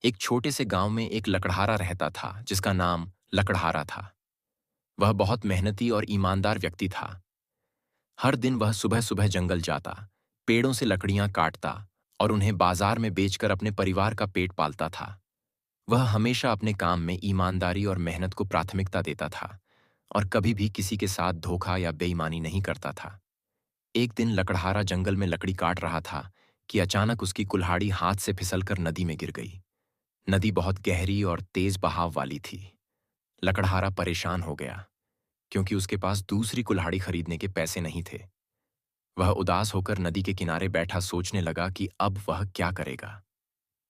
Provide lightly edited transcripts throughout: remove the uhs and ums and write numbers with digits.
एक छोटे से गांव में एक लकड़हारा रहता था जिसका नाम लकड़हारा था। वह बहुत मेहनती और ईमानदार व्यक्ति था। हर दिन वह सुबह सुबह जंगल जाता, पेड़ों से लकड़ियां काटता और उन्हें बाजार में बेचकर अपने परिवार का पेट पालता था। वह हमेशा अपने काम में ईमानदारी और मेहनत को प्राथमिकता देता था और कभी भी किसी के साथ धोखा या बेईमानी नहीं करता था। एक दिन लकड़हारा जंगल में लकड़ी काट रहा था कि अचानक उसकी कुल्हाड़ी हाथ से फिसलकर नदी में गिर गई। नदी बहुत गहरी और तेज बहाव वाली थी। लकड़हारा परेशान हो गया क्योंकि उसके पास दूसरी कुल्हाड़ी खरीदने के पैसे नहीं थे। वह उदास होकर नदी के किनारे बैठा सोचने लगा कि अब वह क्या करेगा।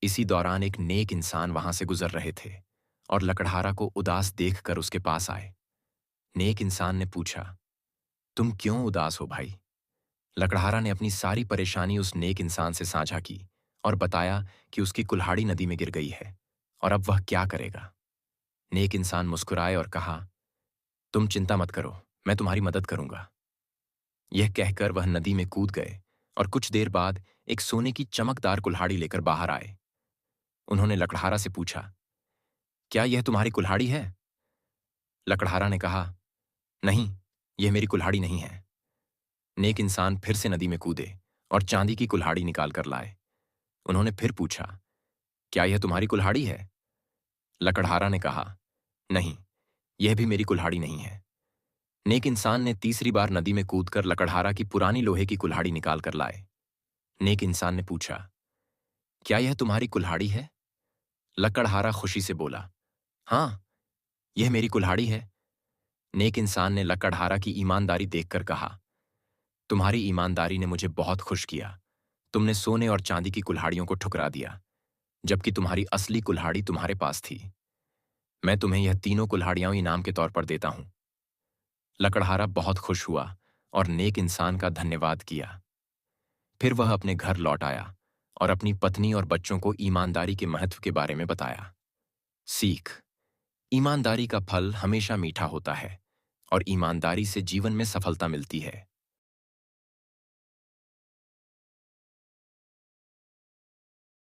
इसी दौरान एक नेक इंसान वहां से गुजर रहे थे और लकड़हारा को उदास देखकर उसके पास आए। नेक इंसान ने पूछा, तुम क्यों उदास हो भाई? लकड़हारा ने अपनी सारी परेशानी उस नेक इंसान से साझा की और बताया कि उसकी कुल्हाड़ी नदी में गिर गई है और अब वह क्या करेगा। नेक इंसान मुस्कुराए और कहा, तुम चिंता मत करो, मैं तुम्हारी मदद करूंगा। यह कहकर वह नदी में कूद गए और कुछ देर बाद एक सोने की चमकदार कुल्हाड़ी लेकर बाहर आए। उन्होंने लकड़हारा से पूछा, क्या यह तुम्हारी कुल्हाड़ी है? लकड़हारा ने कहा, नहीं, यह मेरी कुल्हाड़ी नहीं है। नेक इंसान फिर से नदी में कूदे और चांदी की कुल्हाड़ी निकाल कर लाए। उन्होंने फिर पूछा, क्या यह तुम्हारी कुल्हाड़ी है? लकड़हारा ने कहा, नहीं, यह भी मेरी कुल्हाड़ी नहीं है। नेक इंसान ने तीसरी बार नदी में कूदकर लकड़हारा की पुरानी लोहे की कुल्हाड़ी निकाल कर लाए। नेक इंसान ने पूछा, क्या यह तुम्हारी कुल्हाड़ी है? लकड़हारा खुशी से बोला, हाँ, यह मेरी कुल्हाड़ी है। नेक इंसान ने लकड़हारा की ईमानदारी देखकर कहा, तुम्हारी ईमानदारी ने मुझे बहुत खुश किया। तुमने सोने और चांदी की कुल्हाड़ियों को ठुकरा दिया, जबकि तुम्हारी असली कुल्हाड़ी तुम्हारे पास थी। मैं तुम्हें यह तीनों कुल्हाड़ियां इनाम के तौर पर देता हूं। लकड़हारा बहुत खुश हुआ और नेक इंसान का धन्यवाद किया। फिर वह अपने घर लौट आया और अपनी पत्नी और बच्चों को ईमानदारी के महत्व के बारे में बताया। सीख: ईमानदारी का फल हमेशा मीठा होता है और ईमानदारी से जीवन में सफलता मिलती है।